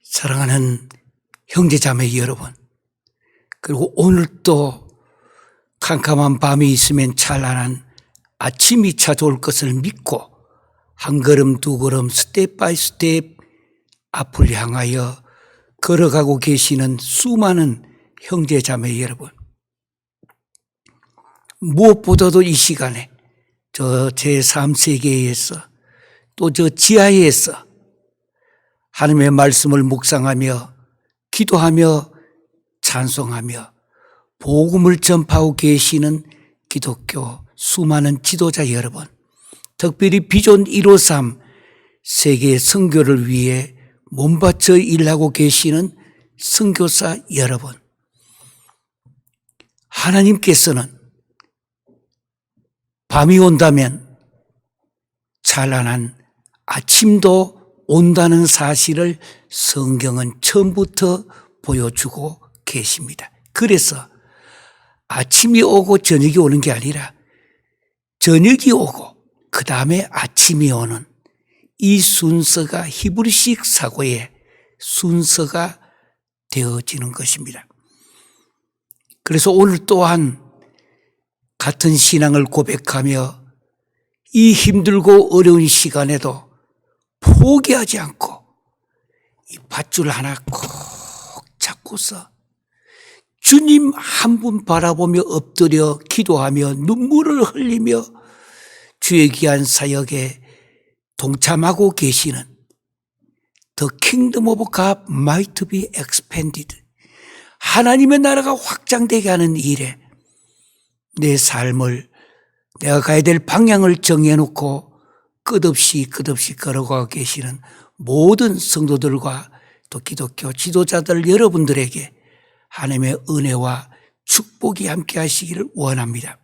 사랑하는 형제자매 여러분, 그리고 오늘 또 캄캄한 밤이 있으면 찬란한 아침이 찾아올 것을 믿고 한 걸음 두 걸음 스텝 바이 스텝 앞을 향하여 걸어가고 계시는 수많은 형제자매 여러분, 무엇보다도 이 시간에 저 제3세계에서 또 저 지하에서 하나님의 말씀을 묵상하며 기도하며 찬송하며 복음을 전파하고 계시는 기독교 수많은 지도자 여러분, 특별히 비전 153 세계 선교를 위해 몸바쳐 일하고 계시는 선교사 여러분, 하나님께서는 밤이 온다면 찬란한 아침도 온다는 사실을 성경은 처음부터 보여주고 계십니다. 그래서 아침이 오고 저녁이 오는 게 아니라 저녁이 오고 그 다음에 아침이 오는 이 순서가 히브리식 사고의 순서가 되어지는 것입니다. 그래서 오늘 또한 같은 신앙을 고백하며 이 힘들고 어려운 시간에도 포기하지 않고 이 밧줄 하나 꼭 잡고서 주님 한 분 바라보며 엎드려 기도하며 눈물을 흘리며 주의 귀한 사역에 동참하고 계시는 The Kingdom of God might be expanded, 하나님의 나라가 확장되게 하는 일에 내 삶을, 내가 가야 될 방향을 정해놓고 끝없이 걸어가고 계시는 모든 성도들과 또 기독교 지도자들 여러분들에게 하나님의 은혜와 축복이 함께 하시기를 원합니다.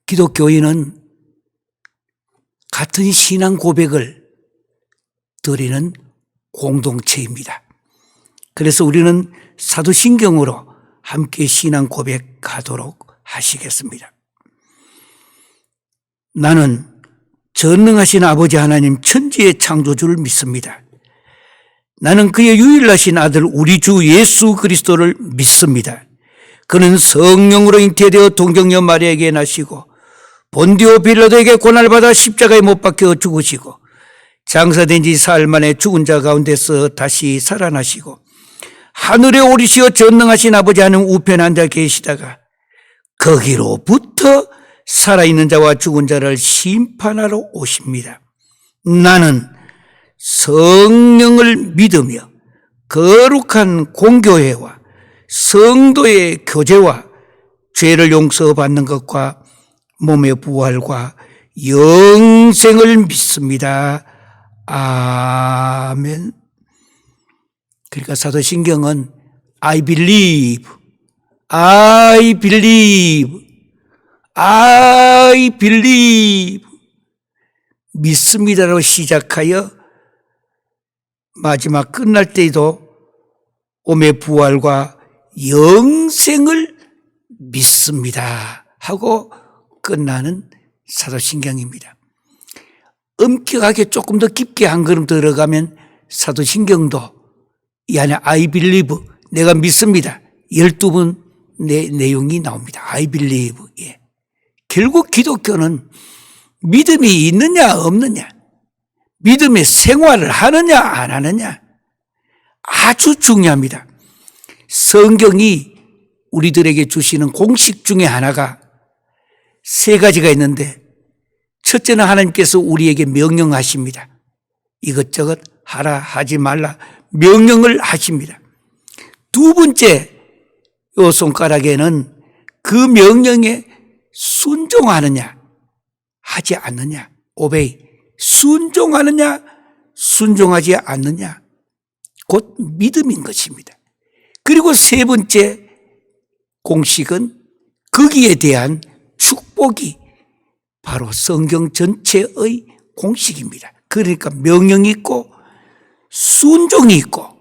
기독교인은 같은 신앙 고백을 드리는 공동체입니다. 그래서 우리는 사도신경으로 함께 신앙 고백하도록 하시겠습니다. 나는 전능하신 아버지 하나님 천지의 창조주를 믿습니다. 나는 그의 유일하신 아들 우리 주 예수 그리스도를 믿습니다. 그는 성령으로 잉태되어 동정녀 마리아에게 나시고 본디오 빌라도에게 고난을 받아 십자가에 못 박혀 죽으시고 장사된 지 사흘 만에 죽은 자 가운데서 다시 살아나시고 하늘에 오르시어 전능하신 아버지 하나님 우편에 앉아 계시다가 거기로부터 살아있는 자와 죽은 자를 심판하러 오십니다. 나는 성령을 믿으며 거룩한 공교회와 성도의 교제와 죄를 용서받는 것과 몸의 부활과 영생을 믿습니다. 아멘. 그러니까 사도신경은 I believe, I believe, I believe, 믿습니다로 시작하여 마지막 끝날 때에도 몸의 부활과 영생을 믿습니다 하고 끝나는 사도신경입니다. 엄격하게 조금 더 깊게 한 걸음 들어가면 사도신경도 이 안에 I believe, 내가 믿습니다, 12번 내용이 나옵니다. I believe. 예. 결국 기독교는 믿음이 있느냐 없느냐, 믿음의 생활을 하느냐 안 하느냐 아주 중요합니다. 성경이 우리들에게 주시는 공식 중에 하나가 세 가지가 있는데, 첫째는 하나님께서 우리에게 명령하십니다. 이것저것 하라 하지 말라 명령을 하십니다. 두 번째, 요 손가락에는 그 명령에 순종하느냐 하지 않느냐, 오베이, 순종하느냐 순종하지 않느냐, 곧 믿음인 것입니다. 그리고 세 번째 공식은 거기에 대한 축복이 바로 성경 전체의 공식입니다. 그러니까 명령이 있고 순종이 있고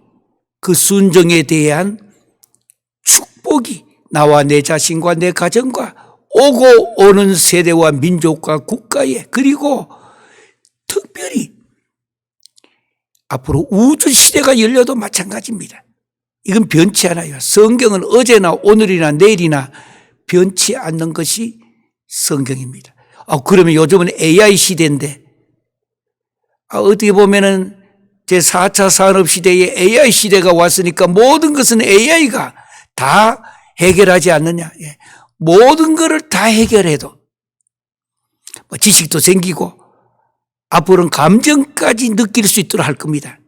그 순종에 대한 축복이 나와 내 자신과 내 가정과 오고 오는 세대와 민족과 국가에, 그리고 특별히 앞으로 우주 시대가 열려도 마찬가지입니다. 이건 변치 않아요. 성경은 어제나 오늘이나 내일이나 변치 않는 것이 성경입니다. 그러면 요즘은 AI 시대인데, 어떻게 보면은 제4차 산업시대에 AI 시대가 왔으니까 모든 것은 AI가 다 해결하지 않느냐. 모든 것을 다 해결해도 지식도 생기고 앞으로는 감정까지 느낄 수 있도록 할 겁니다.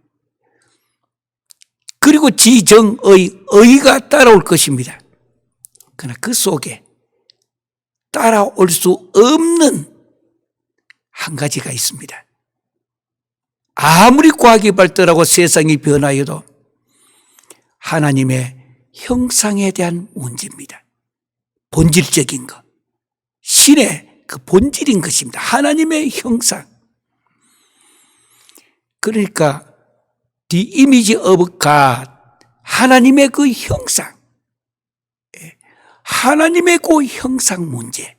그리고 지정의 의가 따라올 것입니다. 그러나 그 속에 따라올 수 없는 한 가지가 있습니다. 아무리 과학이 발달하고 세상이 변화해도 하나님의 형상에 대한 문제입니다. 본질적인 것. 신의 그 본질인 것입니다. 하나님의 형상. 그러니까 The image of God, 하나님의 그 형상, 하나님의 그 형상 문제.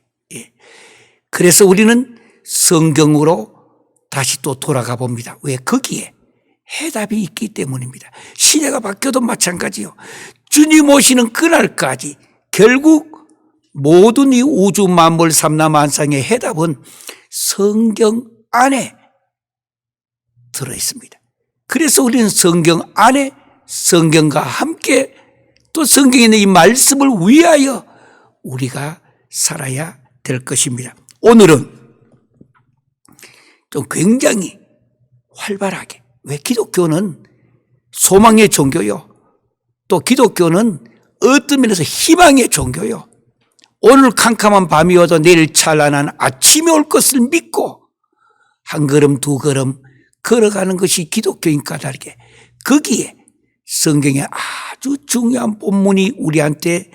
그래서 우리는 성경으로 다시 또 돌아가 봅니다. 왜? 거기에 해답이 있기 때문입니다. 시대가 바뀌어도 마찬가지요. 주님 오시는 그날까지 결국 모든 이 우주 만물 삼라만상의 해답은 성경 안에 들어있습니다. 그래서 우리는 성경 안에 성경과 함께 또 성경에 있는 이 말씀을 위하여 우리가 살아야 될 것입니다. 오늘은 좀 굉장히 활발하게, 왜? 기독교는 소망의 종교요, 또 기독교는 어떤 면에서 희망의 종교요. 오늘 캄캄한 밤이 와도 내일 찬란한 아침이 올 것을 믿고 한 걸음 두 걸음 걸어가는 것이 기독교인 까닭에 거기에 성경에 아주 중요한 본문이 우리한테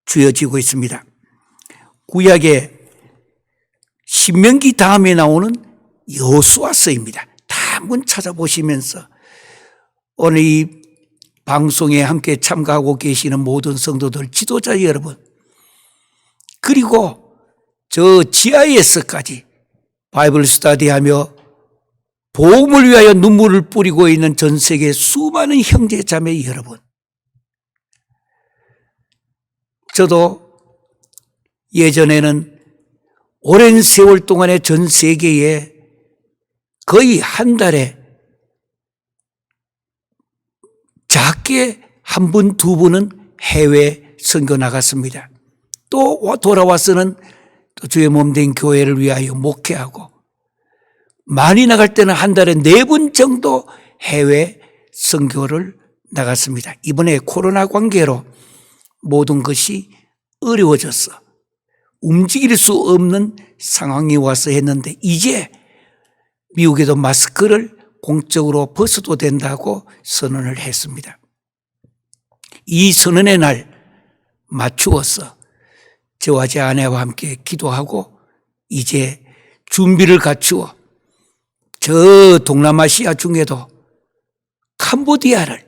주어지고 있습니다. 구약의 신명기 다음에 나오는 여호수아서입니다. 다 한번 찾아보시면서 오늘 이 방송에 함께 참가하고 계시는 모든 성도들, 지도자 여러분, 그리고 저 GIS까지 바이블 스터디하며 복음을 위하여 눈물을 뿌리고 있는 전 세계 수많은 형제 자매 여러분, 저도 예전에는 오랜 세월 동안에 전 세계에 거의 한 달에 작게 한 분, 두 분은 해외 선교 나갔습니다. 또 돌아와서는 또 주의 몸된 교회를 위하여 목회하고, 많이 나갈 때는 한 달에 4번 정도 해외 선교를 나갔습니다. 이번에 코로나 관계로 모든 것이 어려워져서 움직일 수 없는 상황이 와서 했는데, 이제 미국에도 마스크를 공적으로 벗어도 된다고 선언을 했습니다. 이 선언의 날 맞추어서 저와 제 아내와 함께 기도하고 이제 준비를 갖추어 저 동남아시아 중에도 캄보디아를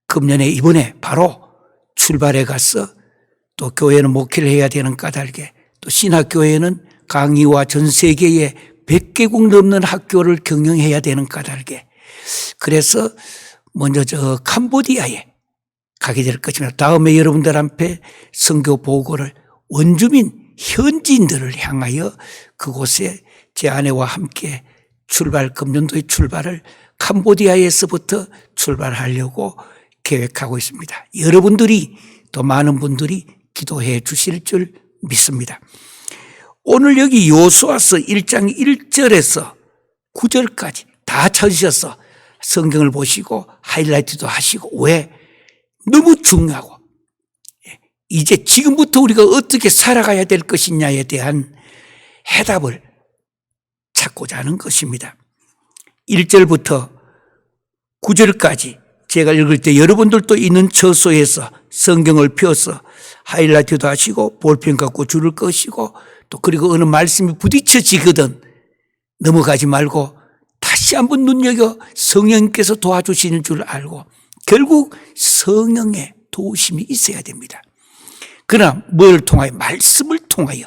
금년에 이번에 바로 출발해 가서, 또 교회는 목회를 해야 되는 까닭에 또 신학교회는 강의와 전 세계에 100개국 넘는 학교를 경영해야 되는 까닭에, 그래서 먼저 저 캄보디아에 가게 될 것입니다. 다음에 여러분들 앞에 선교 보고를 원주민 현지인들을 향하여 그곳에 제 아내와 함께 금년도의 출발을 캄보디아에서부터 출발하려고 계획하고 있습니다. 여러분들이 또 많은 분들이 기도해 주실 줄 믿습니다. 오늘 여기 여호수아서 1장 1절에서 9절까지 다 찾으셔서 성경을 보시고 하이라이트도 하시고, 왜? 너무 중요하고 이제 지금부터 우리가 어떻게 살아가야 될 것이냐에 대한 해답을 찾고자 하는 것입니다. 1절부터 9절까지 제가 읽을 때 여러분들도 있는 처소에서 성경을 펴서 하이라이트도 하시고 볼펜 갖고 줄을 끄시고 또 그리고 어느 말씀이 부딪혀지거든 넘어가지 말고 다시 한번 눈여겨 성령님께서 도와주시는 줄 알고 결국 성령의 도우심이 있어야 됩니다. 그러나 뭘 통하여? 말씀을 통하여.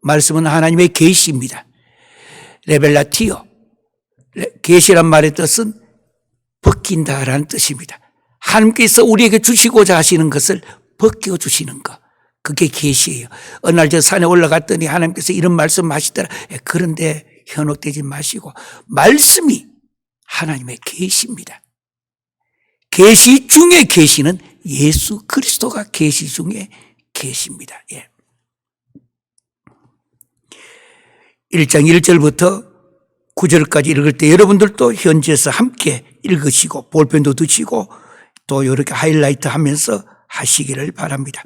말씀은 하나님의 계시입니다. 레벨라티오, 계시란 말의 뜻은 벗긴다라는 뜻입니다. 하나님께서 우리에게 주시고자 하시는 것을 벗겨주시는 것, 그게 계시예요. 어느 날 저 산에 올라갔더니 하나님께서 이런 말씀 하시더라. 그런데 현혹되지 마시고, 말씀이 하나님의 계시입니다. 계시 중에 계시는 예수 그리스도가 계시 중에 계시입니다. 1장 1절부터 9절까지 읽을 때 여러분들도 현지에서 함께 읽으시고 볼펜도 드시고 또 이렇게 하이라이트 하면서 하시기를 바랍니다.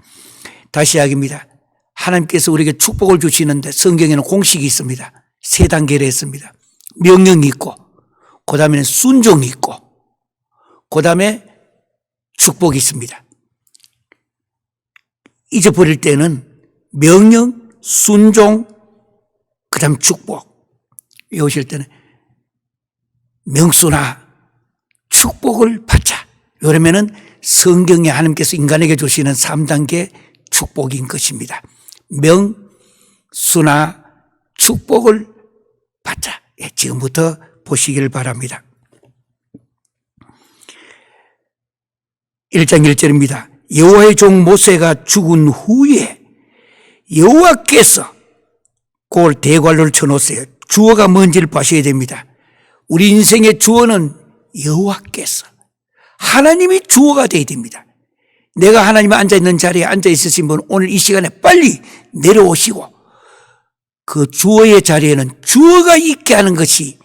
다시 이야기입니다. 하나님께서 우리에게 축복을 주시는데 성경에는 공식이 있습니다. 3단계로 했습니다. 명령이 있고, 그 다음에는 순종이 있고, 그 다음에 축복이 있습니다. 잊어버릴 때는 명령, 순종, 그 다음 축복. 외우실 때는 명수나 축복을 받자. 이러면은 성경에 하나님께서 인간에게 주시는 3단계 축복인 것입니다. 명수나 축복을 받자. 지금부터 보시길 바랍니다. 1장 1절입니다. 여호와의 종 모세가 죽은 후에 여호와께서 그걸 대관료를 쳐놓으세요. 주어가 뭔지를 봐셔야 됩니다. 우리 인생의 주어는 여호와께서, 하나님이 주어가 되어야 됩니다. 내가 하나님이 앉아있는 자리에 앉아있으신 분 오늘 이 시간에 빨리 내려오시고 그 주어의 자리에는 주어가 있게 하는 것이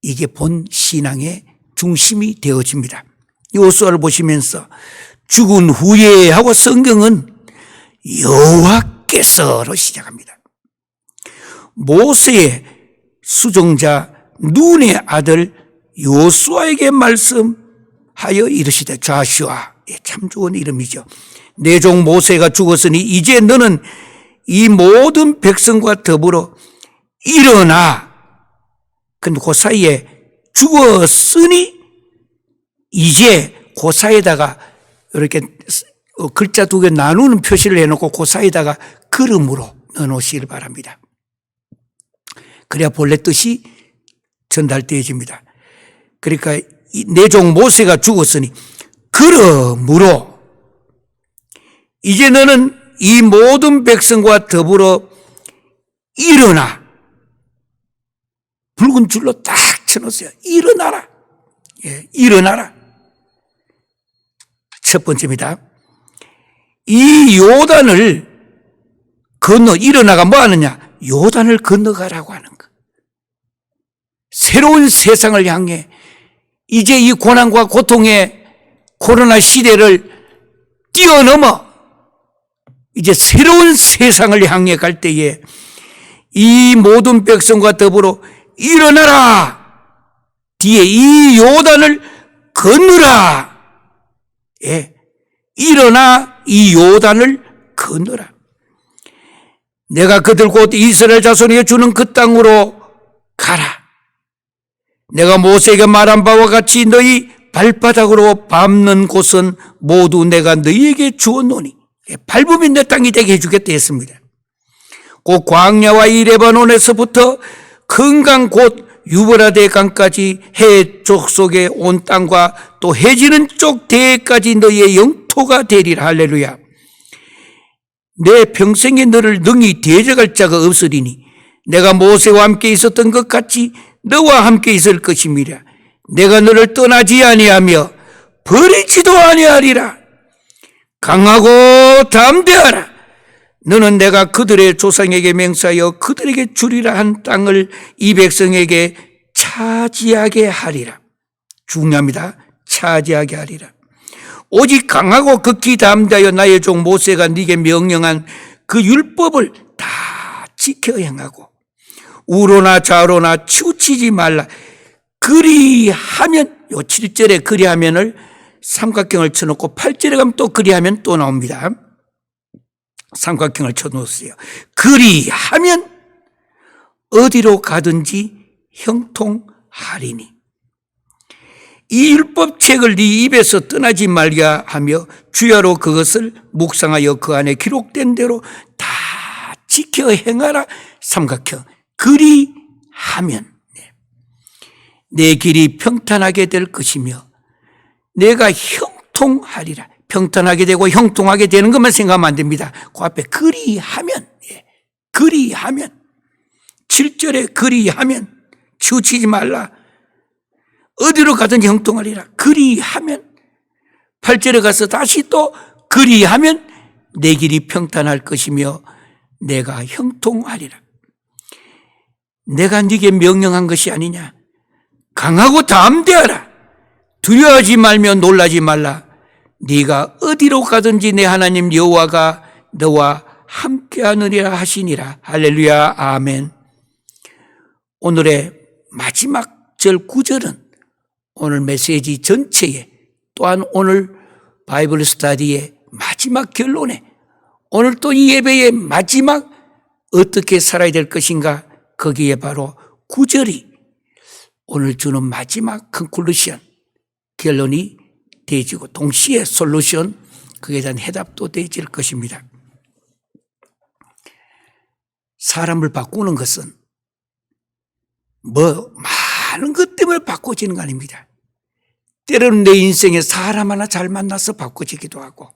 이게 본 신앙의 중심이 되어집니다. 요수아를 보시면서 죽은 후에 하고 성경은 여호와께서로 시작합니다. 모세의 수종자 눈의 아들 요수아에게 말씀하여 이르시되, 좌슈아, 참 좋은 이름이죠. 내 종 모세가 죽었으니 이제 너는 이 모든 백성과 더불어 일어나. 근데 그 사이에 죽었으니 이제 그 사이에다가 이렇게 글자 2개 나누는 표시를 해놓고 그 사이에다가 그름으로 넣어놓으시길 바랍니다. 그래야 본래 뜻이 전달되어집니다. 그러니까 내 종 모세가 죽었으니 그러므로 이제 너는 이 모든 백성과 더불어 일어나. 붉은 줄로 딱 쳐놓으세요. 일어나라. 일어나라. 첫 번째입니다. 이 요단을 건너, 일어나가 뭐 하느냐? 요단을 건너가라고 하는 것. 새로운 세상을 향해 이제 이 고난과 고통의 코로나 시대를 뛰어넘어 이제 새로운 세상을 향해 갈 때에 이 모든 백성과 더불어 일어나라. 뒤에 이 요단을 건너라. 일어나 이 요단을 건너라. 내가 그들 곧 이스라엘 자손에게 주는 그 땅으로 가라. 내가 모세에게 말한 바와 같이 너희 발바닥으로 밟는 곳은 모두 내가 너희에게 주었노니, 밟으면 내 땅이 되게 해주겠다 했습니다. 곧 광야와 이 레바논에서부터 큰 강 곧 유브라데 강까지 해 족속의 온 땅과 또 해지는 쪽 대해까지 너희의 영토가 되리라. 할렐루야. 내 평생에 너를 능히 대적할 자가 없으리니 내가 모세와 함께 있었던 것 같이 너와 함께 있을 것임이라. 내가 너를 떠나지 아니하며 버리지도 아니하리라. 강하고 담대하라. 너는 내가 그들의 조상에게 맹세하여 그들에게 주리라 한 땅을 이 백성에게 차지하게 하리라. 중요합니다. 차지하게 하리라. 오직 강하고 극히 담대하여 나의 종 모세가 네게 명령한 그 율법을 다 지켜 행하고 우로나 좌로나 치우치지 말라. 그리하면, 요 7절에 그리하면을 삼각형을 쳐놓고 8절에 가면 또 그리하면 또 나옵니다. 삼각형을 쳐놓으세요. 그리하면 어디로 가든지 형통하리니. 이 율법책을 네 입에서 떠나지 말게 하며 주야로 그것을 묵상하여 그 안에 기록된 대로 다 지켜 행하라. 삼각형. 그리하면 내 길이 평탄하게 될 것이며 내가 형통하리라. 평탄하게 되고 형통하게 되는 것만 생각하면 안 됩니다. 그 앞에 그리하면, 그리하면, 7절에 그리하면, 치우치지 말라. 어디로 가든지 형통하리라. 그리하면, 8절에 가서 다시 또 그리하면 내 길이 평탄할 것이며 내가 형통하리라. 내가 네게 명령한 것이 아니냐. 강하고 담대하라. 두려워하지 말며 놀라지 말라. 네가 어디로 가든지 내 하나님 여호와가 너와 함께하느니라 하시니라. 할렐루야. 아멘. 오늘의 마지막 절 9절은 오늘 메시지 전체에, 또한 오늘 바이블 스터디의 마지막 결론에, 오늘 또 이 예배의 마지막 어떻게 살아야 될 것인가, 거기에 바로 9절이 오늘 주는 마지막 컨클루션, 결론이 되어지고 동시에 솔루션, 그에 대한 해답도 되어질 것입니다. 사람을 바꾸는 것은 많은 것 때문에 바꿔지는 거 아닙니다. 때로는 내 인생에 사람 하나 잘 만나서 바꿔지기도 하고,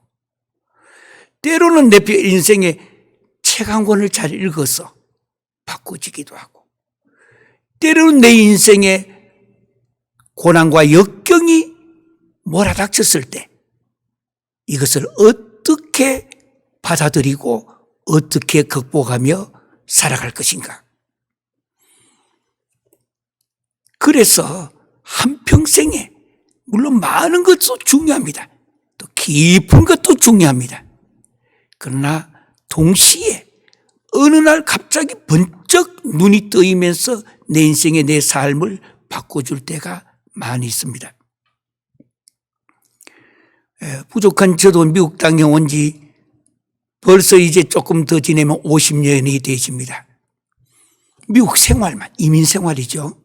때로는 내 인생에 책 한 권을 잘 읽어서 바꿔지기도 하고, 때로는 내 인생에 고난과 역경이 몰아닥쳤을 때 이것을 어떻게 받아들이고 어떻게 극복하며 살아갈 것인가. 그래서 한평생에 물론 많은 것도 중요합니다. 또 깊은 것도 중요합니다. 그러나 동시에 어느 날 갑자기 번쩍 눈이 뜨이면서 내 인생의 내 삶을 바꿔줄 때가 많이 있습니다. 부족한 저도 미국 땅에 온 지 벌써 이제 조금 더 지내면 50년이 되십니다. 미국 생활만, 이민 생활이죠.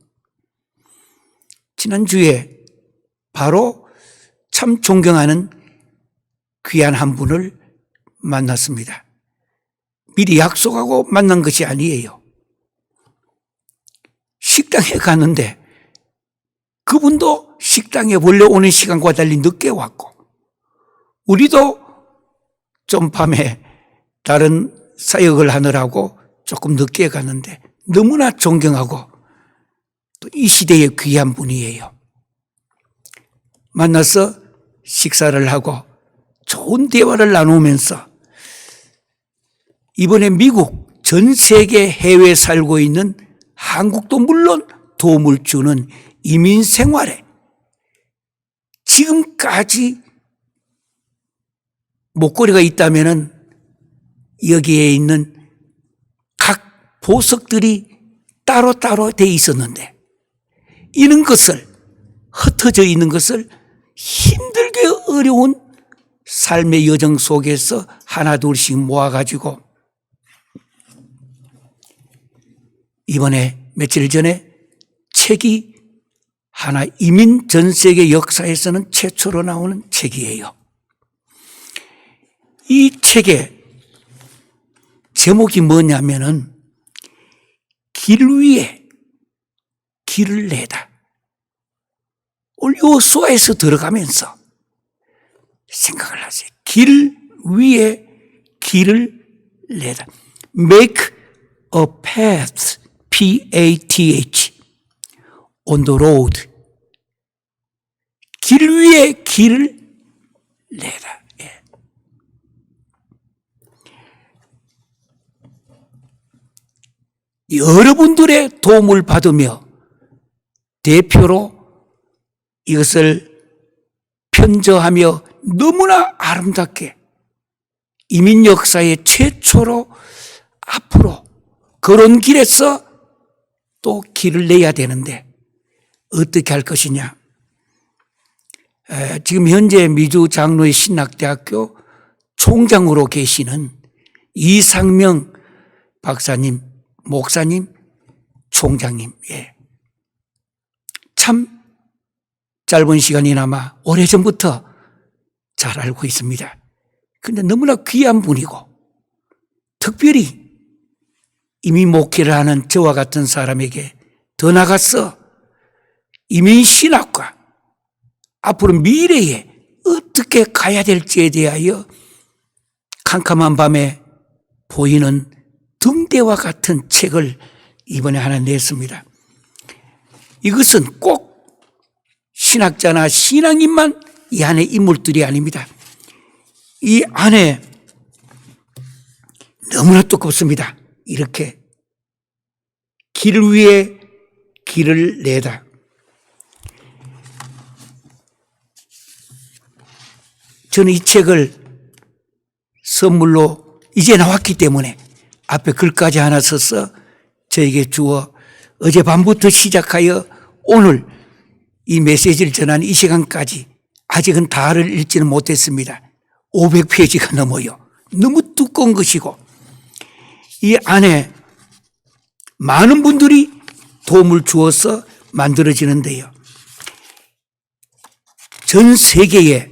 지난주에 바로 참 존경하는 귀한 한 분을 만났습니다. 미리 약속하고 만난 것이 아니에요. 식당에 갔는데 그분도 식당에 원래 오는 시간과 달리 늦게 왔고, 우리도 좀 밤에 다른 사역을 하느라고 조금 늦게 갔는데 너무나 존경하고 또 이 시대의 귀한 분이에요. 만나서 식사를 하고 좋은 대화를 나누면서 이번에 미국 전 세계 해외에 살고 있는 한국도 물론 도움을 주는 이민 생활에 지금까지 목걸이가 있다면은 여기에 있는 각 보석들이 따로따로 돼 있었는데, 이런 것을, 흩어져 있는 것을 힘들게 어려운 삶의 여정 속에서 하나 둘씩 모아가지고 이번에 며칠 전에 책이 하나, 이민 전 세계 역사에서는 최초로 나오는 책이에요. 이 책의 제목이 뭐냐면은 길 위에 길을 내다. 오늘 요 소에서 들어가면서 생각을 하세요. 길 위에 길을 내다. Make a path, P-A-T-H, on the road. 길 위에 길을 내다. 여러분들의 도움을 받으며 대표로 이것을 편저하며 너무나 아름답게 이민 역사의 최초로 앞으로 그런 길에서 또 길을 내야 되는데 어떻게 할 것이냐. 지금 현재 미주 장로의 신학대학교 총장으로 계시는 이상명 박사님, 목사님, 총장님, 참 짧은 시간이나마 오래전부터 잘 알고 있습니다. 그런데 너무나 귀한 분이고 특별히 이민 목회를 하는 저와 같은 사람에게 더 나아가서 이민 신학과 앞으로 미래에 어떻게 가야 될지에 대하여 캄캄한 밤에 보이는 등대와 같은 책을 이번에 하나 냈습니다. 이것은 꼭 신학자나 신앙인만 이 안에 인물들이 아닙니다. 이 안에 너무나 두껍습니다. 이렇게 길 위에 길을 내다. 저는 이 책을 선물로 이제 나왔기 때문에 앞에 글까지 하나 써서 저에게 주어 어젯밤부터 시작하여 오늘 이 메시지를 전한 이 시간까지 아직은 다를 읽지는 못했습니다. 500페이지가 넘어요. 너무 두꺼운 것이고 이 안에 많은 분들이 도움을 주어서 만들어지는데요. 전 세계에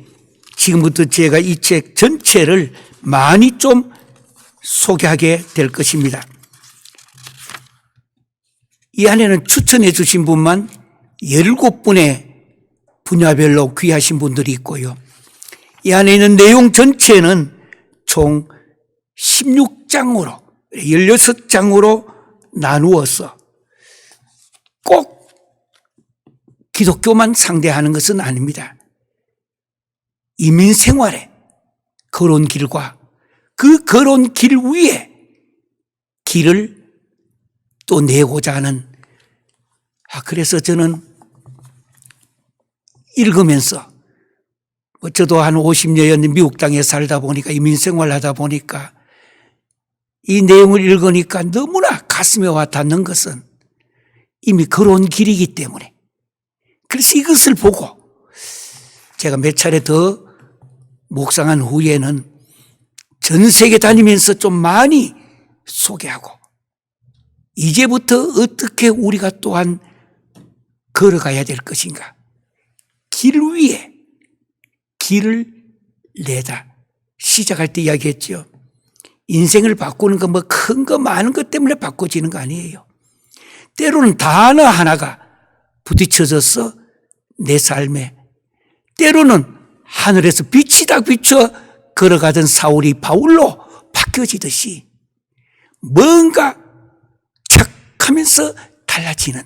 지금부터 제가 이 책 전체를 많이 좀 소개하게 될 것입니다. 이 안에는 추천해 주신 분만 17분의 분야별로 귀하신 분들이 있고요. 이 안에 있는 내용 전체는 총 16장으로 16장으로 나누어서 꼭 기독교만 상대하는 것은 아닙니다. 이민 생활의 걸어온 길과 그 걸어온 길 위에 길을 또 내고자 하는 그래서 저는 읽으면서 저도 한 50년 미국 땅에 살다 보니까 이민 생활하다 보니까 이 내용을 읽으니까 너무나 가슴에 와 닿는 것은 이미 걸어온 길이기 때문에 그래서 이것을 보고 제가 몇 차례 더 묵상한 후에는 전 세계 다니면서 좀 많이 소개하고 이제부터 어떻게 우리가 또한 걸어가야 될 것인가. 길 위에 길을 내다. 시작할 때 이야기했죠. 인생을 바꾸는 건 뭐 큰 거 많은 것 때문에 바꿔지는 거 아니에요. 때로는 단어 하나가 부딪혀져서 내 삶에 때로는 하늘에서 빛이 딱 비쳐 걸어가던 사울이 바울로 바뀌어지듯이 뭔가 착 하면서 달라지는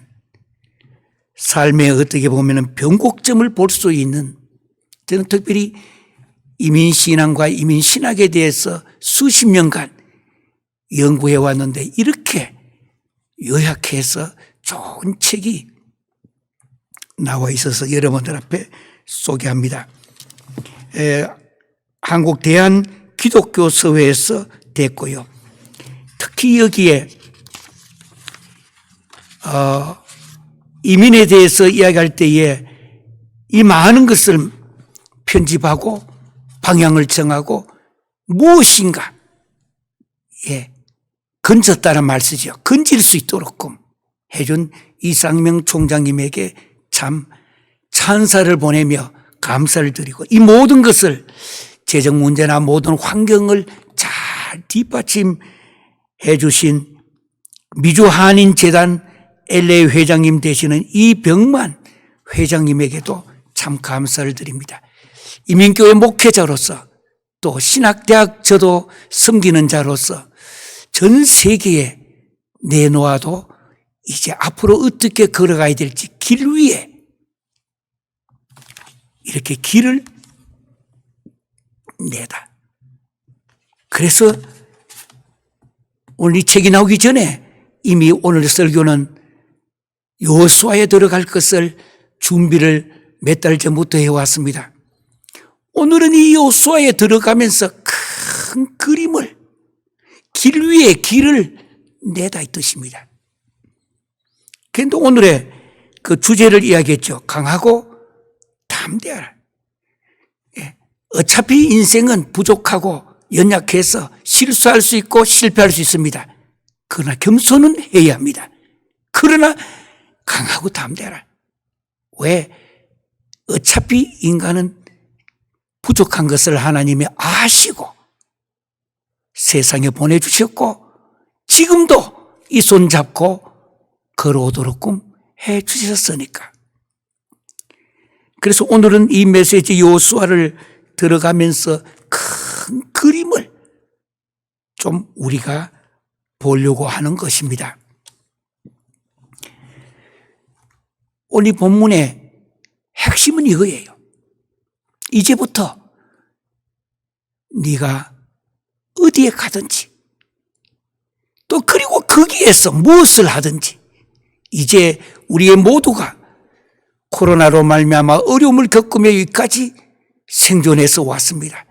삶에 어떻게 보면 변곡점을 볼 수 있는 저는 특별히 이민신앙과 이민신학에 대해서 수십 년간 연구해 왔는데 이렇게 요약해서 좋은 책이 나와 있어서 여러분들 앞에 소개합니다. 한국 대한기독교서회에서 됐고요. 특히 여기에 이민에 대해서 이야기할 때에 이 많은 것을 편집하고 방향을 정하고 무엇인가 건졌다는 말 쓰죠. 건질 수 있도록끔 해준 이상명 총장님에게 참 찬사를 보내며 감사를 드리고 이 모든 것을 재정 문제나 모든 환경을 잘 뒷받침해 주신 미주한인재단 LA 회장님 되시는 이병만 회장님에게도 참 감사를 드립니다. 이민교회 목회자로서 또 신학대학 저도 섬기는 자로서 전 세계에 내놓아도 이제 앞으로 어떻게 걸어가야 될지 길 위에 이렇게 길을 내다. 그래서 오늘 이 책이 나오기 전에 이미 오늘 설교는 여호수아에 들어갈 것을 준비를 몇 달 전부터 해왔습니다. 오늘은 이 여호수아에 들어가면서 큰 그림을 길 위에 길을 내다 이 뜻입니다. 그런데 오늘의 그 주제를 이야기했죠. 강하고 담대하라. 어차피 인생은 부족하고 연약해서 실수할 수 있고 실패할 수 있습니다. 그러나 겸손은 해야 합니다. 그러나 강하고 담대하라. 왜? 어차피 인간은 부족한 것을 하나님이 아시고 세상에 보내주셨고 지금도 이 손 잡고 걸어오도록끔 해주셨으니까. 그래서 오늘은 이 메시지 여호수아를 들어가면서 큰 그림을 좀 우리가 보려고 하는 것입니다. 오늘 본문의 핵심은 이거예요. 이제부터 네가 어디에 가든지 또 그리고 거기에서 무엇을 하든지 이제 우리의 모두가 코로나로 말미암아 어려움을 겪으며 여기까지 생존해서 왔습니다.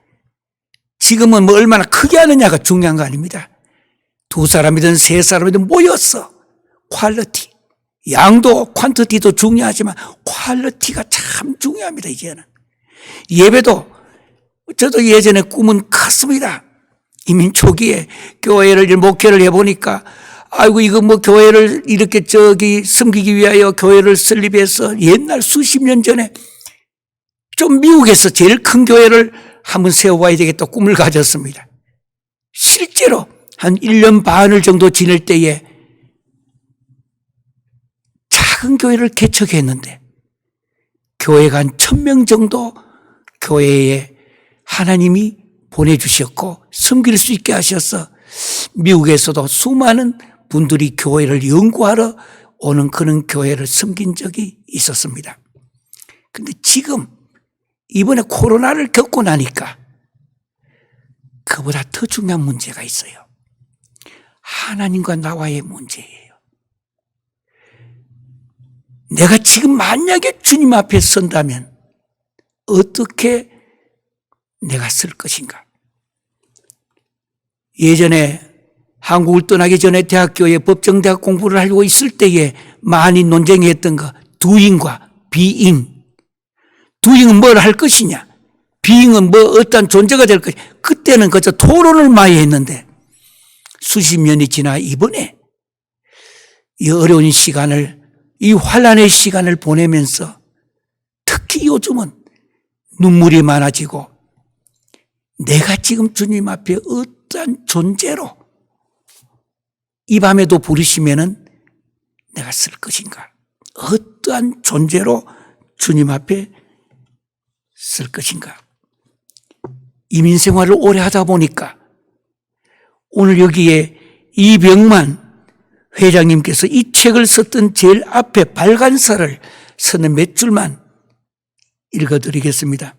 지금은 뭐 얼마나 크게 하느냐가 중요한 거 아닙니다. 두 사람이든 세 사람이든 모여서 퀄리티, 양도 퀀티티도 중요하지만 퀄리티가 참 중요합니다. 이제는 예배도 저도 예전에 꿈은 컸습니다. 이민 초기에 교회를 목회를 해보니까 아이고 이거 뭐 교회를 이렇게 섬기기 위하여 교회를 설립해서 옛날 수십 년 전에 좀 미국에서 제일 큰 교회를 한번 세워봐야 되겠다 꿈을 가졌습니다. 실제로 한 1년 반을 정도 지낼 때에 작은 교회를 개척했는데 교회가 한 1000명 정도 교회에 하나님이 보내주셨고 섬길 수 있게 하셔서 미국에서도 수많은 분들이 교회를 연구하러 오는 그런 교회를 섬긴 적이 있었습니다. 그런데 지금 이번에 코로나를 겪고 나니까 그보다 더 중요한 문제가 있어요. 하나님과 나와의 문제예요. 내가 지금 만약에 주님 앞에 선다면 어떻게 내가 쓸 것인가? 예전에 한국을 떠나기 전에 대학교에 법정대학 공부를 하려고 있을 때에 많이 논쟁이 했던 거 doing과 being. doing은 뭘 할 것이냐? being은 뭐 어떤 존재가 될 것이냐? 그때는 그저 토론을 많이 했는데 수십 년이 지나 이번에 이 어려운 시간을 이 환난의 시간을 보내면서 특히 요즘은 눈물이 많아지고 내가 지금 주님 앞에 어떠한 존재로 이 밤에도 부르시면은 내가 쓸 것인가? 어떠한 존재로 주님 앞에 쓸 것인가? 이민 생활을 오래 하다 보니까 오늘 여기에 이병만 회장님께서 이 책을 썼던 제일 앞에 발간서를 쓰는 몇 줄만 읽어드리겠습니다.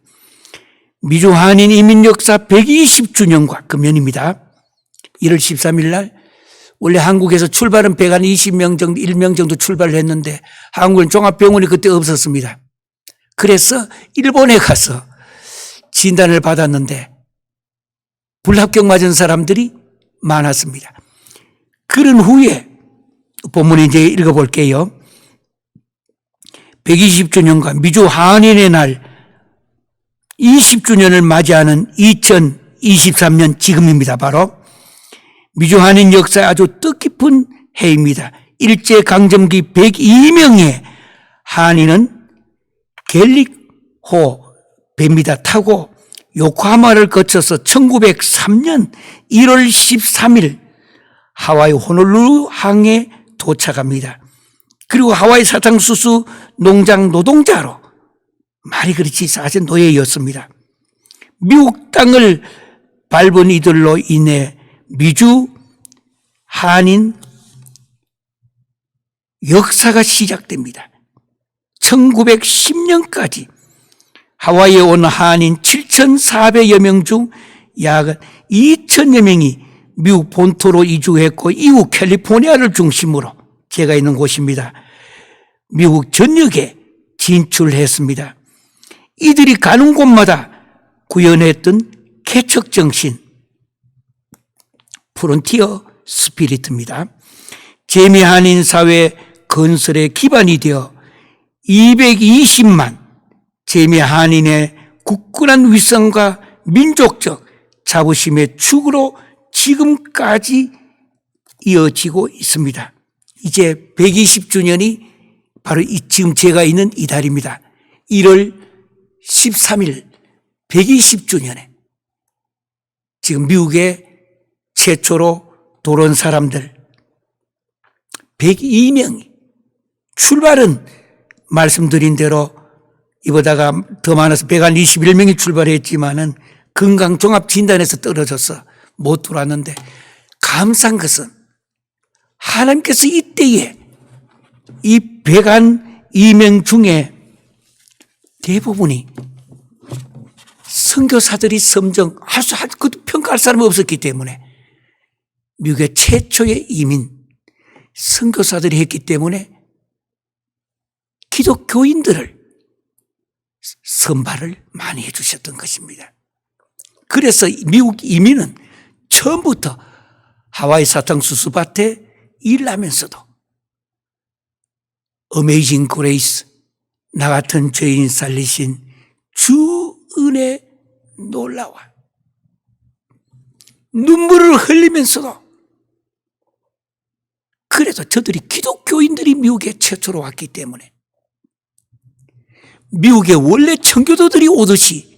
미주 한인 이민 역사 120주년과 금연입니다. 1월 13일 날 원래 한국에서 출발은 120명 정도, 1명 정도 출발을 했는데 한국은 종합병원이 그때 없었습니다. 그래서 일본에 가서 진단을 받았는데 불합격 맞은 사람들이 많았습니다. 그런 후에 본문 이제 읽어볼게요. 120주년과 미주 한인의 날 20주년을 맞이하는 2023년 지금입니다. 바로 미주 한인 역사의 아주 뜻깊은 해입니다. 일제강점기 102명의 한인은 갤릭호 배입니다. 타고 요코하마를 거쳐서 1903년 1월 13일 하와이 호놀룰루 항에 도착합니다. 그리고 하와이 사탕수수 농장 노동자로 말이 그렇지 사실 노예였습니다. 미국 땅을 밟은 이들로 인해 미주 한인 역사가 시작됩니다. 1910년까지 하와이에 온 한인 7,400여 명 중 약 2,000여 명이 미국 본토로 이주했고 이후 캘리포니아를 중심으로 제가 있는 곳입니다. 미국 전역에 진출했습니다. 이들이 가는 곳마다 구현했던 개척정신, 프론티어 스피릿입니다. 재미 한인 사회 건설의 기반이 되어 220만 재미 한인의 굳건한 위성과 민족적 자부심의 축으로 지금까지 이어지고 있습니다. 이제 120주년이 바로 지금 제가 있는 이 달입니다. 1월 13일 120주년에 지금 미국의 최초로 돌아온 사람들 102명이 출발은 말씀드린 대로 이보다가 더 많아서 121명이 출발했지만은 건강종합진단에서 떨어져서 못 돌아왔는데 감사한 것은 하나님께서 이때에 이 102명 중에 대부분이 선교사들이 그것도 평가할 사람이 없었기 때문에 미국의 최초의 이민 선교사들이 했기 때문에 기독교인들을 선발을 많이 해 주셨던 것입니다. 그래서 미국 이민은 처음부터 하와이 사탕수수밭에 일하면서도 어메이징 그레이스 나 같은 죄인 살리신 주 은혜 놀라워 눈물을 흘리면서도 그래도 저들이 기독교인들이 미국에 최초로 왔기 때문에 미국에 원래 청교도들이 오듯이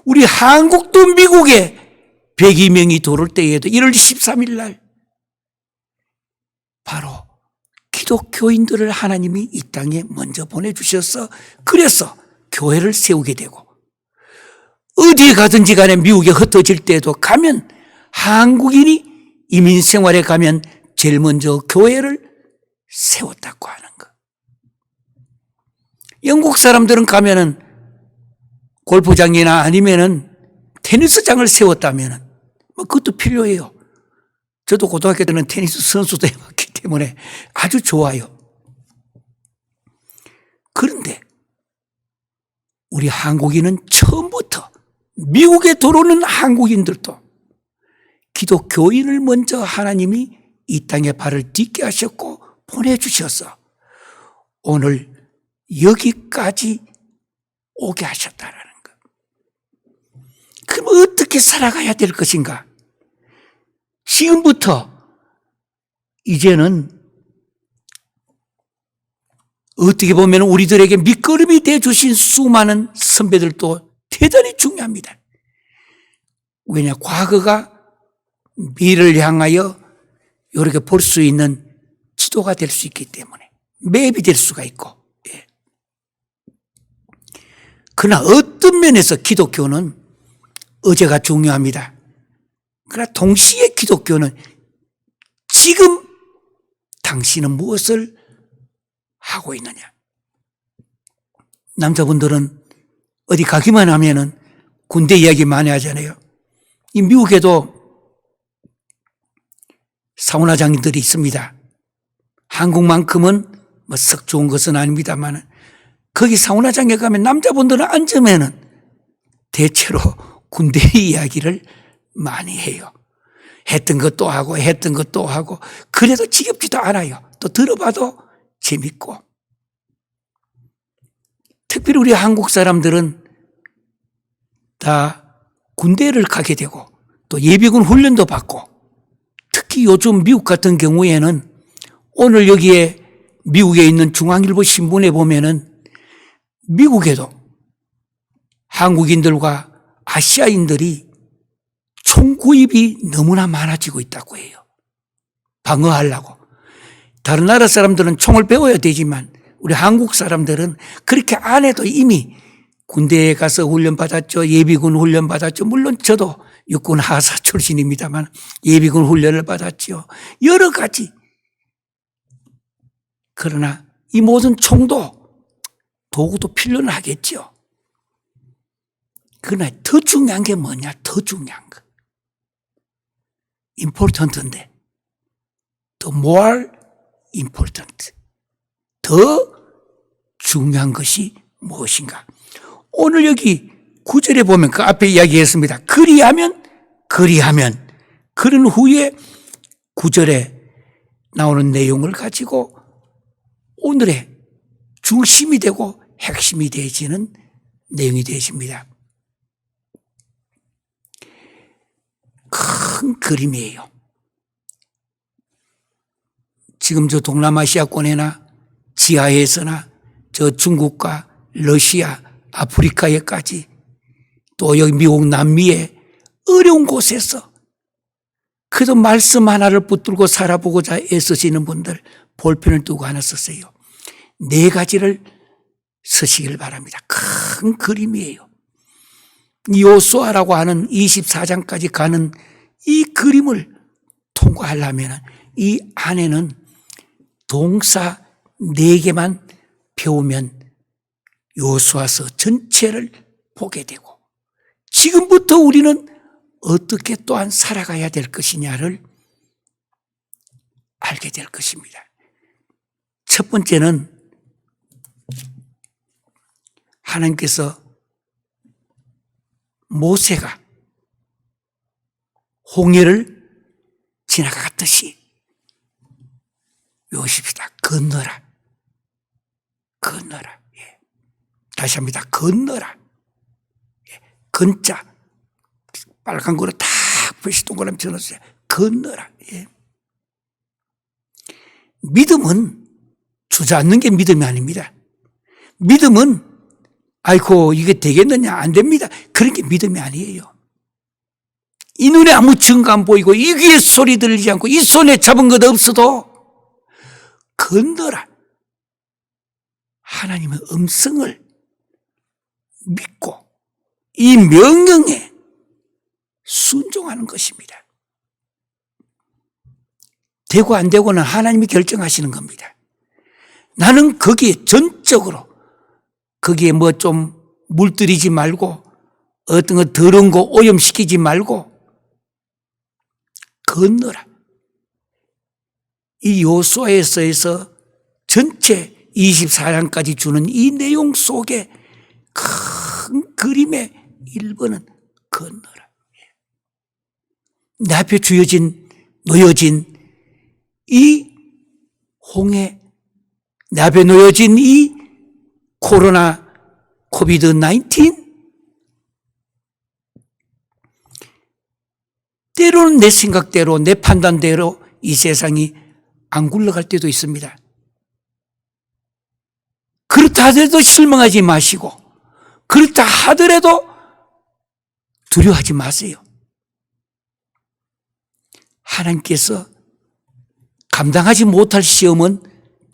우리 한국도 미국에 102명이 돌을 때에도 1월 13일 날 바로 기독교인들을 하나님이 이 땅에 먼저 보내주셔서 그래서 교회를 세우게 되고 어디에 가든지 간에 미국에 흩어질 때도 가면 한국인이 이민 생활에 가면 제일 먼저 교회를 세웠다고 하는 것. 영국 사람들은 가면은 골프장이나 아니면은 테니스장을 세웠다면은 뭐 그것도 필요해요. 저도 고등학교 때는 테니스 선수도 해봤기 때문에 아주 좋아요. 그런데 우리 한국인은 처음부터 미국에 들어오는 한국인들도 기독교인을 먼저 하나님이 이 땅에 발을 딛게 하셨고 보내주셔서 오늘 여기까지 오게 하셨다라는 것. 그럼 어떻게 살아가야 될 것인가? 지금부터 이제는 어떻게 보면 우리들에게 밑거름이 되어주신 수많은 선배들도 대단히 중요합니다. 왜냐, 과거가 미래를 향하여 이렇게 볼 수 있는 지도가 될 수 있기 때문에 맵이 될 수가 있고. 예. 그러나 어떤 면에서 기독교는 어제가 중요합니다. 그러나 동시에 기독교는 지금 당신은 무엇을 하고 있느냐. 남자분들은 어디 가기만 하면은 군대 이야기 많이 하잖아요. 이 미국에도 사우나장들이 있습니다. 한국만큼은 뭐 썩 좋은 것은 아닙니다만 거기 사우나장에 가면 남자분들은 앉으면은 대체로 군대 이야기를 많이 해요. 했던 것도 하고 했던 것도 하고 그래도 지겹지도 않아요. 또 들어봐도 재밌고. 특별히 우리 한국 사람들은 다 군대를 가게 되고 또 예비군 훈련도 받고 특히 요즘 미국 같은 경우에는 오늘 여기에 미국에 있는 중앙일보 신문에 보면은 미국에도 한국인들과 아시아인들이 총 구입이 너무나 많아지고 있다고 해요. 방어하려고. 다른 나라 사람들은 총을 배워야 되지만 우리 한국 사람들은 그렇게 안 해도 이미 군대에 가서 훈련받았죠. 예비군 훈련받았죠. 물론 저도 육군 하사 출신입니다만 예비군 훈련을 받았죠. 여러 가지. 그러나 이 모든 총도 도구도 필요는 하겠죠. 그러나 더 중요한 게 뭐냐? 더 중요한 거. important인데 the more important. 더 중요한 것이 무엇인가? 오늘 여기 9절에 보면 그 앞에 이야기했습니다. 그리하면 그런 후에 9절에 나오는 내용을 가지고 오늘의 중심이 되고 핵심이 되어지는 내용이 되어집니다. 큰 그림이에요. 지금 저 동남아시아권에나 지하에서나 저 중국과 러시아, 아프리카에까지 또 여기 미국 남미에 어려운 곳에서 그래도 말씀 하나를 붙들고 살아보고자 애쓰시는 분들 볼펜을 두고 하나 썼어요. 4가지를 쓰시길 바랍니다. 큰 그림이에요. 요수아라고 하는 24장까지 가는 이 그림을 통과하려면 이 안에는 동사 4개만 배우면 요수아서 전체를 보게 되고 지금부터 우리는 어떻게 또한 살아가야 될 것이냐를 알게 될 것입니다. 첫 번째는 하나님께서 모세가 홍해를 지나갔듯이 요셉이다. 건너라. 건너라. 예. 다시 합니다. 건너라. 예. 건자. 빨간 거로 다 표시 동그라미 쳐놨어요. 건너라. 예. 믿음은 주저앉는 게 믿음이 아닙니다. 믿음은 아이고 이게 되겠느냐 안 됩니다. 그런 게 믿음이 아니에요. 이 눈에 아무 증거 안 보이고 이 귀에 소리 들리지 않고 이 손에 잡은 것 없어도 건너라. 하나님의 음성을 믿고 이 명령에 순종하는 것입니다. 되고 안 되고는 하나님이 결정하시는 겁니다. 나는 거기에 전적으로 거기에 뭐 좀 물들이지 말고 어떤 거 더러운 거 오염시키지 말고 건너라. 이 요수아에서 전체 24장까지 주는 이 내용 속에 큰 그림의 1번은 건너라. 내 앞에 놓여진 이 홍해, 내 앞에 놓여진 이 코로나 코비드-19 때로는 내 생각대로 내 판단대로 이 세상이 안 굴러갈 때도 있습니다. 그렇다 하더라도 실망하지 마시고 그렇다 하더라도 두려워하지 마세요. 하나님께서 감당하지 못할 시험은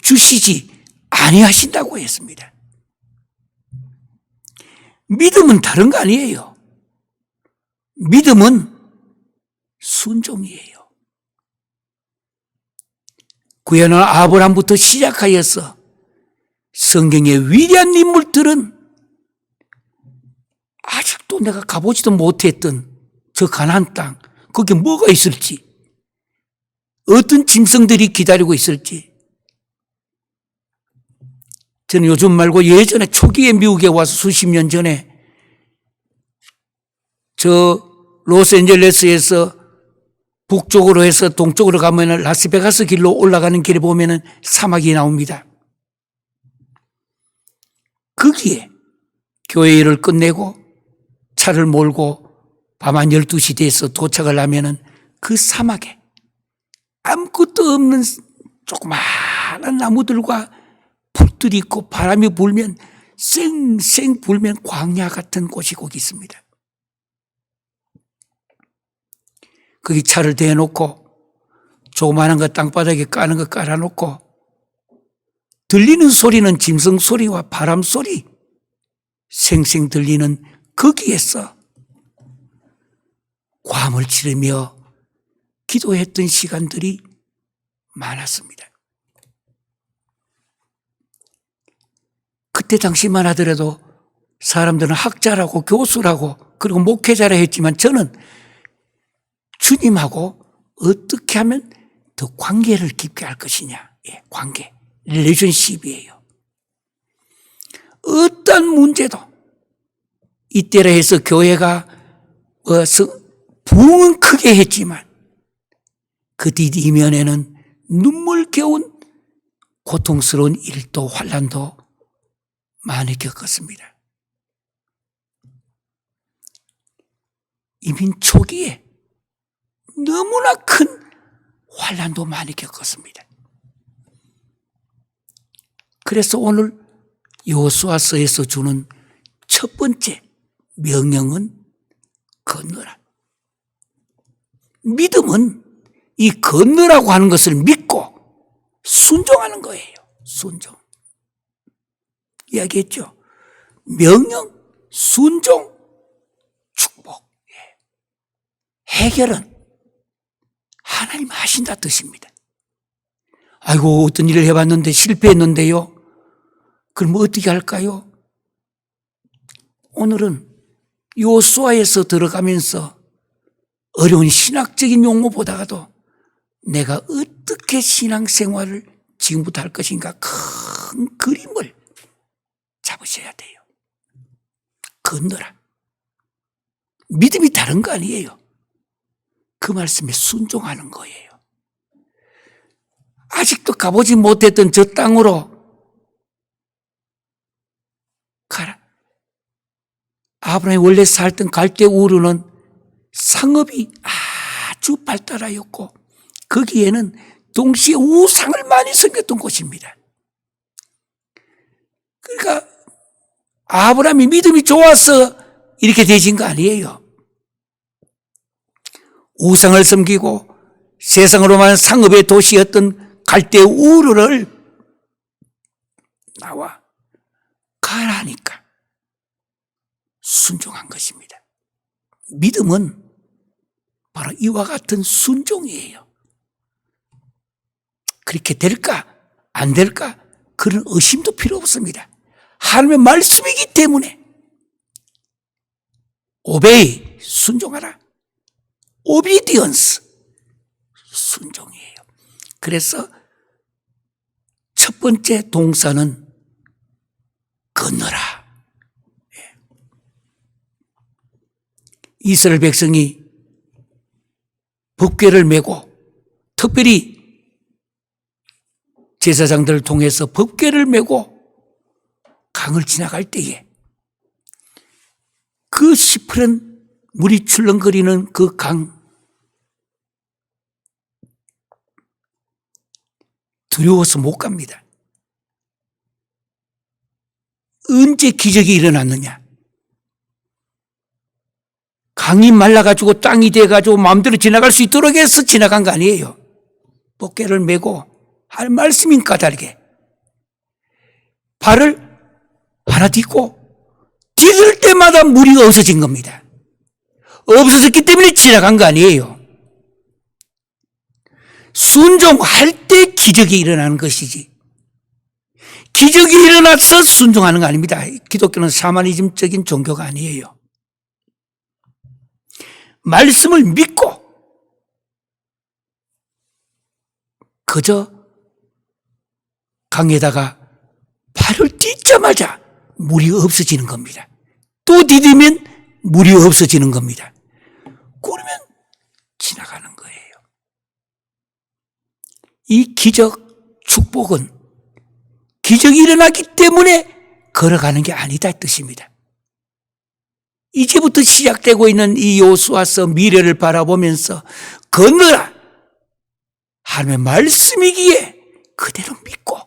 주시지 아니하신다고 했습니다. 믿음은 다른 거 아니에요. 믿음은 순종이에요. 구약의 아브라함부터 시작하여서 성경의 위대한 인물들은 아직도 내가 가보지도 못했던 저 가나안 땅, 거기에 뭐가 있을지, 어떤 짐승들이 기다리고 있을지. 저는 요즘 말고 예전에 초기에 미국에 와서 수십 년 전에 저 로스앤젤레스에서 북쪽으로 해서 동쪽으로 가면 라스베가스 길로 올라가는 길에 보면 사막이 나옵니다. 거기에 교회 일을 끝내고 차를 몰고 밤 한 12시 돼서 도착을 하면 그 사막에 아무것도 없는 조그마한 나무들과 풀들이 있고 바람이 불면 쌩쌩 불면 광야 같은 곳이 거기 있습니다. 거기 차를 대놓고 조그마한 거 땅바닥에 까는 거 깔아놓고 들리는 소리는 짐승 소리와 바람 소리 생생 들리는 거기에서 과음을 치르며 기도했던 시간들이 많았습니다. 그때 당시만 하더라도 사람들은 학자라고 교수라고 그리고 목회자라 했지만 저는 주님하고 어떻게 하면 더 관계를 깊게 할 것이냐. 예, 관계. 릴레이션십이에요. 어떤 문제도 이때라 해서 교회가 부흥은 크게 했지만 그 뒤이면에는 눈물겨운 고통스러운 일도 환난도 많이 겪었습니다. 이민 초기에 너무나 큰 환난도 많이 겪었습니다. 그래서 오늘 여호수아서에서 주는 첫 번째 명령은 건너라. 믿음은 이 건너라고 하는 것을 믿고 순종하는 거예요. 순종. 이야기했죠. 명령, 순종, 축복. 해결은 하나님 하신다 뜻입니다. 아이고, 어떤 일을 해봤는데 실패했는데요. 그럼 어떻게 할까요? 오늘은 여호수아에서 들어가면서 어려운 신학적인 용어보다가도 내가 어떻게 신앙생활을 지금부터 할 것인가 큰 그림을 잡으셔야 돼요. 건너라. 믿음이 다른 거 아니에요. 그 말씀에 순종하는 거예요. 아직도 가보지 못했던 저 땅으로 가라. 아브라함이 원래 살던 갈대 우르는 상업이 아주 발달하였고 거기에는 동시에 우상을 많이 섬겼던 곳입니다. 그러니까 아브라함이 믿음이 좋아서 이렇게 되신 거 아니에요. 우상을 섬기고 세상으로만 상업의 도시였던 갈대 우르를 나와 가라니까 순종한 것입니다. 믿음은 바로 이와 같은 순종이에요. 그렇게 될까 안 될까 그런 의심도 필요 없습니다. 하나님의 말씀이기 때문에 오베이 순종하라. 오비디언스 순종이에요. 그래서 첫 번째 동사는 건너라. 이스라엘 백성이 법궤를 메고 특별히 제사장들을 통해서 법궤를 메고 강을 지나갈 때에 그 시퍼런 물이 출렁거리는 그 강 두려워서 못 갑니다. 언제 기적이 일어났느냐? 강이 말라가지고 땅이 돼가지고 마음대로 지나갈 수 있도록 해서 지나간 거 아니에요. 법궤를 메고 할 말씀인 까닭에 발을 하나 딛고 디딜 때마다 물이 없어진 겁니다. 없어졌기 때문에 지나간 거 아니에요. 순종할 때 기적이 일어나는 것이지 기적이 일어나서 순종하는 거 아닙니다. 기독교는 샤머니즘적인 종교가 아니에요. 말씀을 믿고 그저 강에다가 발을 딛자마자 물이 없어지는 겁니다. 또 디디면 물이 없어지는 겁니다. 그러면 지나가는 거예요. 이 기적, 축복은 기적이 일어나기 때문에 걸어가는 게 아니다 뜻입니다. 이제부터 시작되고 있는 이 여호수아서 미래를 바라보면서 건너라. 하나님의 말씀이기에 그대로 믿고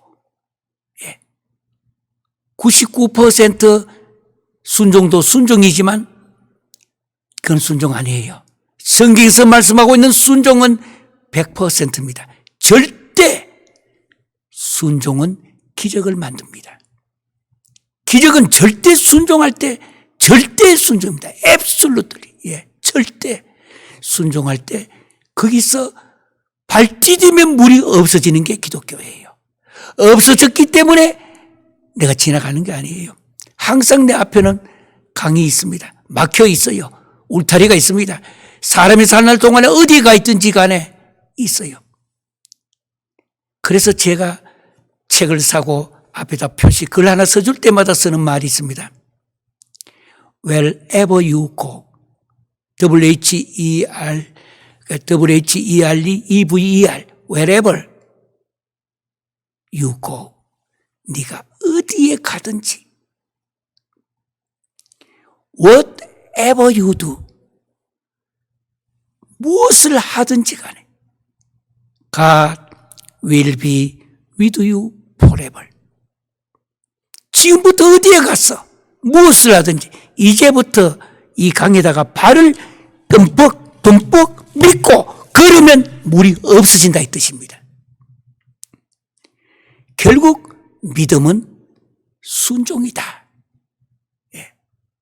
99% 순종도 순종이지만 그건 순종 아니에요. 성경에서 말씀하고 있는 순종은 100%입니다. 절대 순종은 기적을 만듭니다. 기적은 절대 순종할 때 절대 순종입니다. absolutely. 절대 순종할 때 거기서 발 디디면 물이 없어지는 게 기독교예요. 없어졌기 때문에 내가 지나가는 게 아니에요. 항상 내 앞에는 강이 있습니다. 막혀 있어요. 울타리가 있습니다. 사람이 사는 날 동안에 어디에 가 있든지 간에 있어요. 그래서 제가 책을 사고 앞에다 표시 글 하나 써줄 때마다 쓰는 말이 있습니다. Wherever you go, W-H-E-R, W-H-E-R-E-V-E-R, wherever you go, 네가 어디에 가든지, whatever you do, 무엇을 하든지 간에 God will be with you forever. 지금부터 어디에 갔어? 무엇을 하든지 이제부터 이 강에다가 발을 듬뿍 믿고 걸으면 물이 없어진다 이 뜻입니다. 결국 믿음은 순종이다. 예,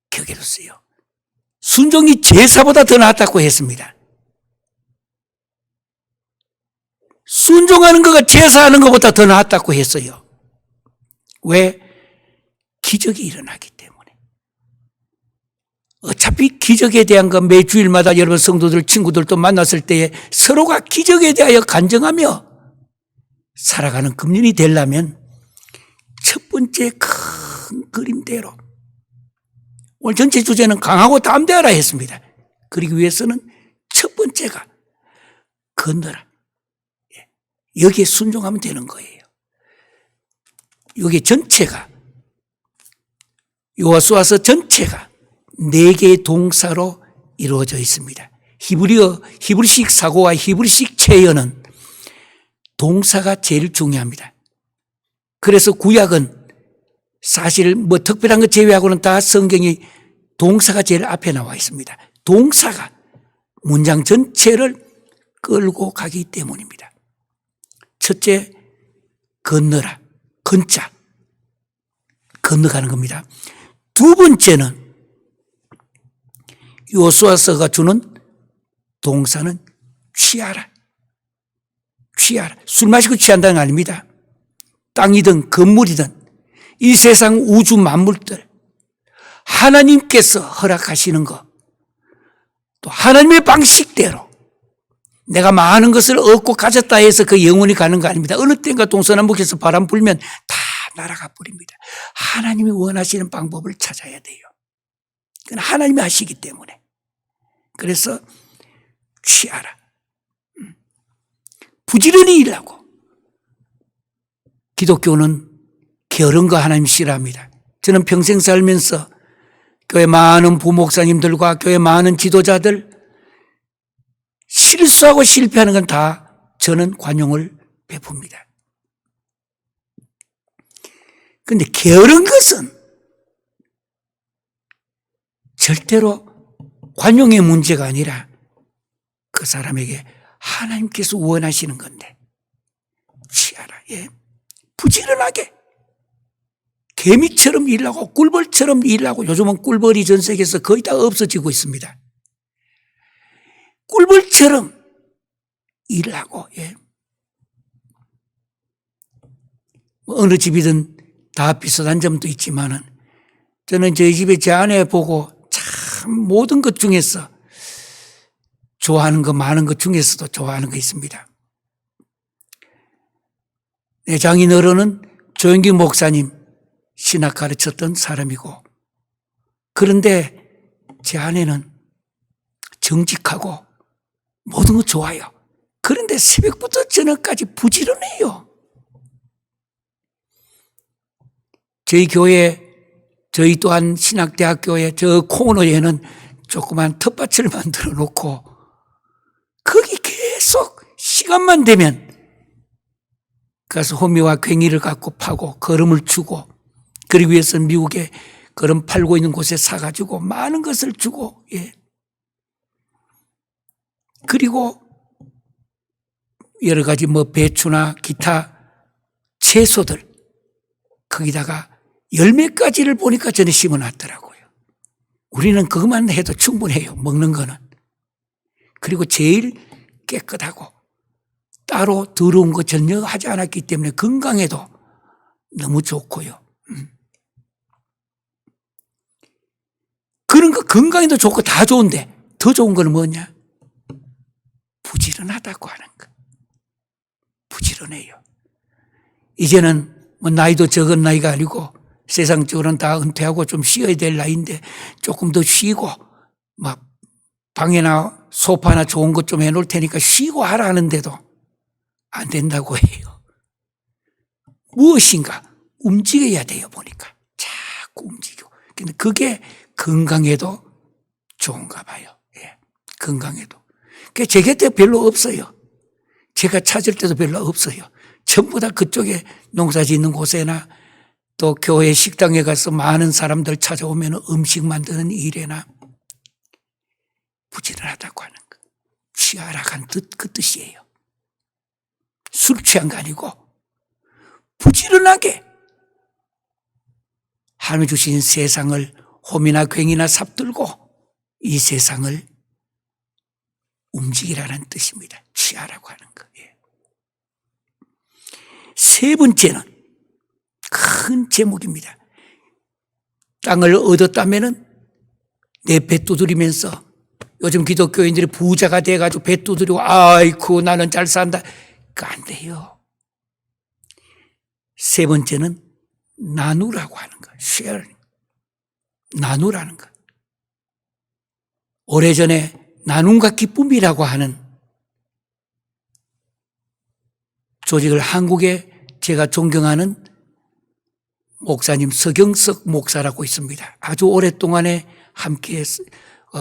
격에로써요. 순종이 제사보다 더 낫다고 했습니다. 순종하는 것가 제사하는 것보다 더 낫다고 했어요. 왜? 기적이 일어나기 때문에. 어차피 기적에 대한 거 매주일마다 여러분 성도들, 친구들도 만났을 때에 서로가 기적에 대하여 간증하며 살아가는 금년이 되려면 첫 번째 큰 그림대로 오늘 전체 주제는 강하고 담대하라 했습니다. 그러기 위해서는 첫 번째가 건너라. 여기에 순종하면 되는 거예요. 여기 전체가 여호수아서 전체가 4개의 동사로 이루어져 있습니다. 히브리식 사고와 히브리식 체어는 동사가 제일 중요합니다. 그래서 구약은 사실 뭐 특별한 것 제외하고는 다 성경이 동사가 제일 앞에 나와 있습니다. 동사가 문장 전체를 끌고 가기 때문입니다. 첫째, 건너라. 건자. 건너가는 겁니다. 두 번째는 여호수아서가 주는 동사는 취하라. 취하라. 술 마시고 취한다는 거 아닙니다. 땅이든 건물이든 이 세상 우주 만물들 하나님께서 허락하시는 것, 또 하나님의 방식대로 내가 많은 것을 얻고 가졌다 해서 그 영원히 가는 거 아닙니다. 어느 때인가 동서남북에서 바람 불면 다 날아가 버립니다. 하나님이 원하시는 방법을 찾아야 돼요. 그건 하나님이 하시기 때문에. 그래서 취하라. 부지런히 일하고. 기독교는 게으른 거 하나님 싫어합니다. 저는 평생 살면서 교회 많은 부목사님들과 교회 많은 지도자들 실수하고 실패하는 건 다 저는 관용을 베풉니다. 그런데 게으른 것은 절대로 관용의 문제가 아니라 그 사람에게 하나님께서 원하시는 건데 취하라. 예. 부지런하게 개미처럼 일하고 꿀벌처럼 일하고, 요즘은 꿀벌이 전 세계에서 거의 다 없어지고 있습니다. 꿀벌처럼 일하고, 예. 어느 집이든 다 비슷한 점도 있지만은 저는 저희 집에 제 아내 보고 참 모든 것 중에서 좋아하는 거, 많은 것 중에서도 좋아하는 거 있습니다. 내 장인어른은 조영기 목사님 신학 가르쳤던 사람이고, 그런데 제 아내는 정직하고 모든 거 좋아요. 그런데 새벽부터 저녁까지 부지런해요. 저희 교회, 저희 또한 신학대학교에 저 코너에는 조그만 텃밭을 만들어 놓고 거기 계속 시간만 되면 가서 호미와 괭이를 갖고 파고 거름을 주고, 그러기 위해서 미국에 거름 팔고 있는 곳에 사가지고 많은 것을 주고, 예. 그리고 여러 가지 뭐 배추나 기타 채소들 거기다가 열매까지를 보니까 전에 심어놨더라고요. 우리는 그것만 해도 충분해요. 먹는 거는. 그리고 제일 깨끗하고 따로 더러운 거 전혀 하지 않았기 때문에 건강에도 너무 좋고요. 그런 거 건강에도 좋고 다 좋은데 더 좋은 건 뭐냐? 부지런하다고 하는 거. 부지런해요. 이제는 뭐 나이도 적은 나이가 아니고 세상적으로는 다 은퇴하고 좀 쉬어야 될 나이인데 조금 더 쉬고 막 방에나 소파나 좋은 것 좀 해놓을 테니까 쉬고 하라 하는데도 안 된다고 해요. 무엇인가 움직여야 돼요. 보니까 자꾸 움직여. 근데 그게 건강에도 좋은가 봐요. 예, 건강에도. 제 곁에 별로 없어요. 제가 찾을 때도 별로 없어요. 전부 다 그쪽에 농사 짓는 곳에나 또 교회 식당에 가서 많은 사람들 찾아오면 음식 만드는 일에나 부지런하다고 하는 것. 취하락한 그 뜻이에요. 술 취한 거 아니고 부지런하게 하나님 주신 세상을 홈이나 괭이나 삽들고 이 세상을 움직이라는 뜻입니다. 취하라고 하는 거예요. 세 번째는 큰 제목입니다. 땅을 얻었다면 내 배 두드리면서, 요즘 기독교인들이 부자가 돼가지고 배 두드리고 아이쿠 나는 잘 산다. 그거 안 돼요. 세 번째는 나누라고 하는 거. share. 나누라는 거. 오래전에 나눔과 기쁨이라고 하는 조직을 한국에 제가 존경하는 목사님 서경석 목사라고 있습니다. 아주 오랫동안에 함께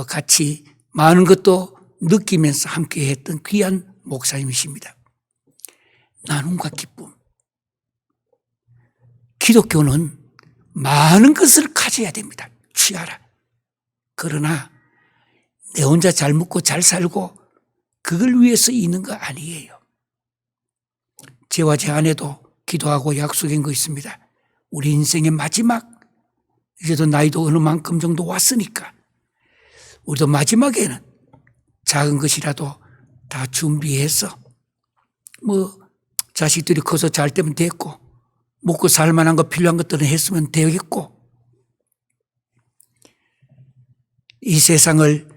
같이 많은 것도 느끼면서 함께 했던 귀한 목사님이십니다. 나눔과 기쁨. 기독교는 많은 것을 가져야 됩니다. 취하라. 그러나 내 혼자 잘 먹고 잘 살고 그걸 위해서 있는 거 아니에요. 저와 제 아내도 기도하고 약속한 거 있습니다. 우리 인생의 마지막, 이제도 나이도 어느 만큼 정도 왔으니까 우리도 마지막에는 작은 것이라도 다 준비해서 자식들이 커서 잘 되면 됐고 먹고 살만한 거 필요한 것들은 했으면 되겠고 이 세상을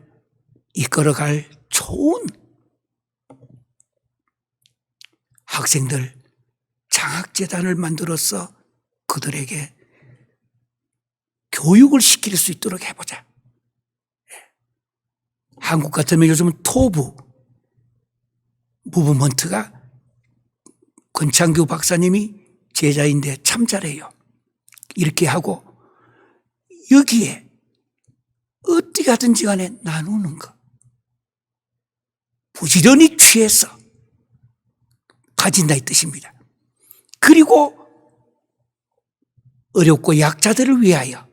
이끌어갈 좋은 학생들 장학재단을 만들어서 그들에게 교육을 시킬 수 있도록 해보자. 한국 같으면 요즘은 토부 무브먼트가 권창규 박사님이 제자인데 참 잘해요. 이렇게 하고 여기에 어떻게 하든지 간에 나누는 거. 부지런히 취해서 가진다 이 뜻입니다. 그리고 어렵고 약자들을 위하여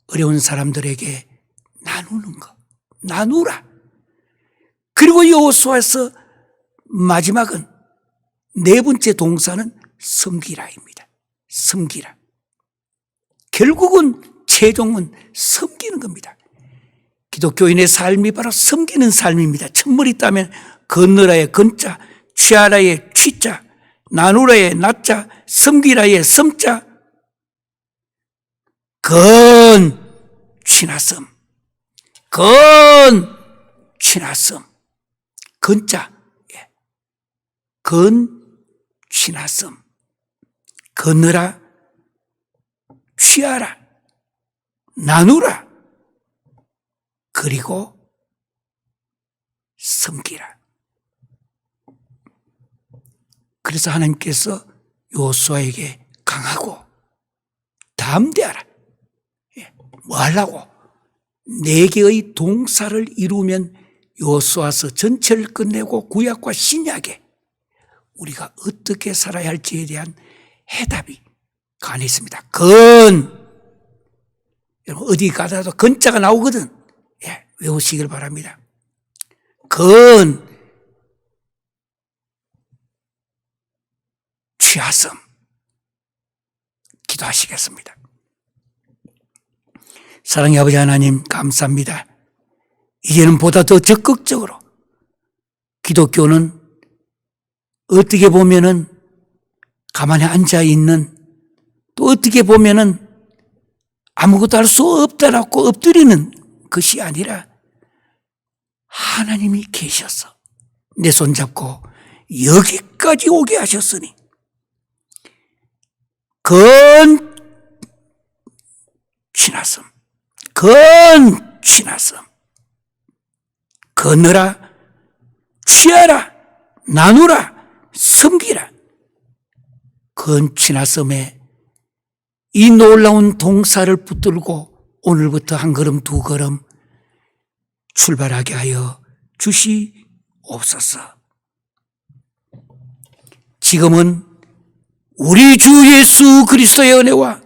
어려운 사람들에게 나누는 거. 나누라. 그리고 여호수아에서 마지막은 네 번째 동사는 섬기라입니다. 섬기라. 결국은 최종은 섬기는 겁니다. 기독교인의 삶이 바로 섬기는 삶입니다. 첫머리 따면 건너라의 건자, 취하라의 취자, 나누라의 나자, 섬기라의 섬자, 건취나섬, 건취나섬, 건자, 건취나섬, 건너라, 취하라, 나누라, 그리고 섬기라. 그래서 하나님께서 여호수아에게 강하고 담대하라. 뭐 하려고? 4개의 동사를 이루면 여호수아서 전체를 끝내고 구약과 신약에 우리가 어떻게 살아야 할지에 대한 해답이 간에 있습니다. 여러분 어디 가더라도 건자가 나오거든. 외우시길 바랍니다. 취하섬. 기도하시겠습니다. 사랑의 아버지 하나님 감사합니다. 이제는 보다 더 적극적으로 기독교는 어떻게 보면은 가만히 앉아있는, 또 어떻게 보면은 아무것도 할 수 없다라고 엎드리는 것이 아니라 하나님이 계셔서 내 손잡고 여기까지 오게 하셨으니 건취나섬, 건취나섬, 건너라, 취하라, 나누라, 섬기라. 건취나섬에 이 놀라운 동사를 붙들고 오늘부터 한 걸음 두 걸음 출발하게 하여 주시옵소서. 지금은 우리 주 예수 그리스도의 은혜와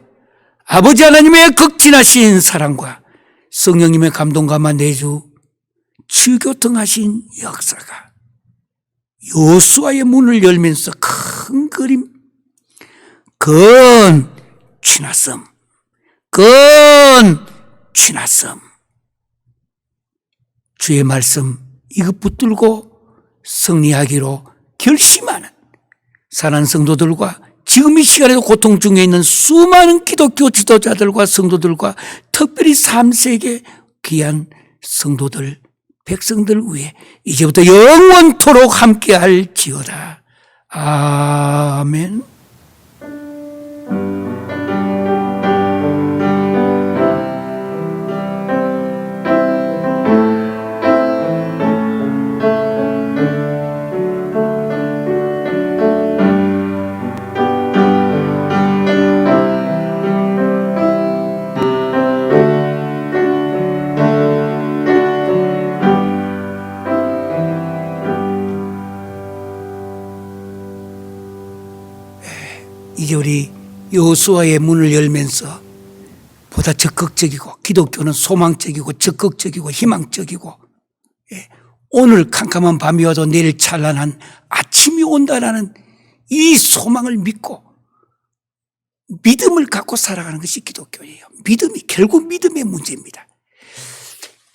아버지 하나님의 극진하신 사랑과 성령님의 감동감화 내주 치교통하신 역사가 여호수아의 문을 열면서 큰 그림, 건 취나섬, 건 취나섬. 주의 말씀 이것 붙들고 승리하기로 결심하는 사랑하는 성도들과 지금 이 시간에도 고통 중에 있는 수많은 기독교 지도자들과 성도들과 특별히 3세계 귀한 성도들, 백성들 위해 이제부터 영원토록 함께할 지어다. 아멘. 이제 우리 여호수아의 문을 열면서 보다 적극적이고 기독교는 소망적이고 적극적이고 희망적이고 오늘 캄캄한 밤이 와도 내일 찬란한 아침이 온다라는 이 소망을 믿고 믿음을 갖고 살아가는 것이 기독교예요. 믿음이 결국 믿음의 문제입니다.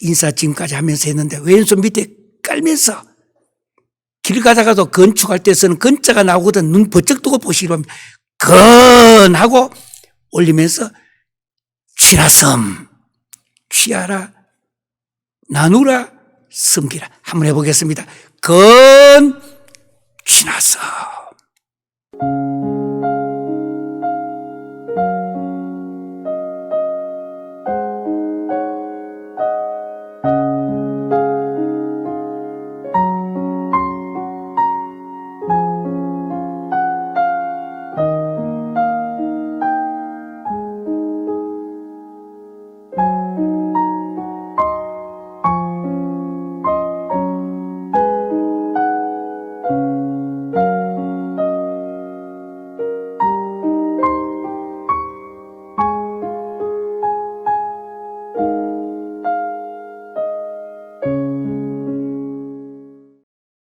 인사 지금까지 하면서 했는데 왼손 밑에 깔면서 길 가다가도 건축할 때 쓰는 건자가 나오거든. 눈 번쩍 뜨고 보시기 바랍니다. 건하고 올리면서 취나섬, 취하라, 나누라, 섬기라. 한번 해보겠습니다. 건, 취나섬.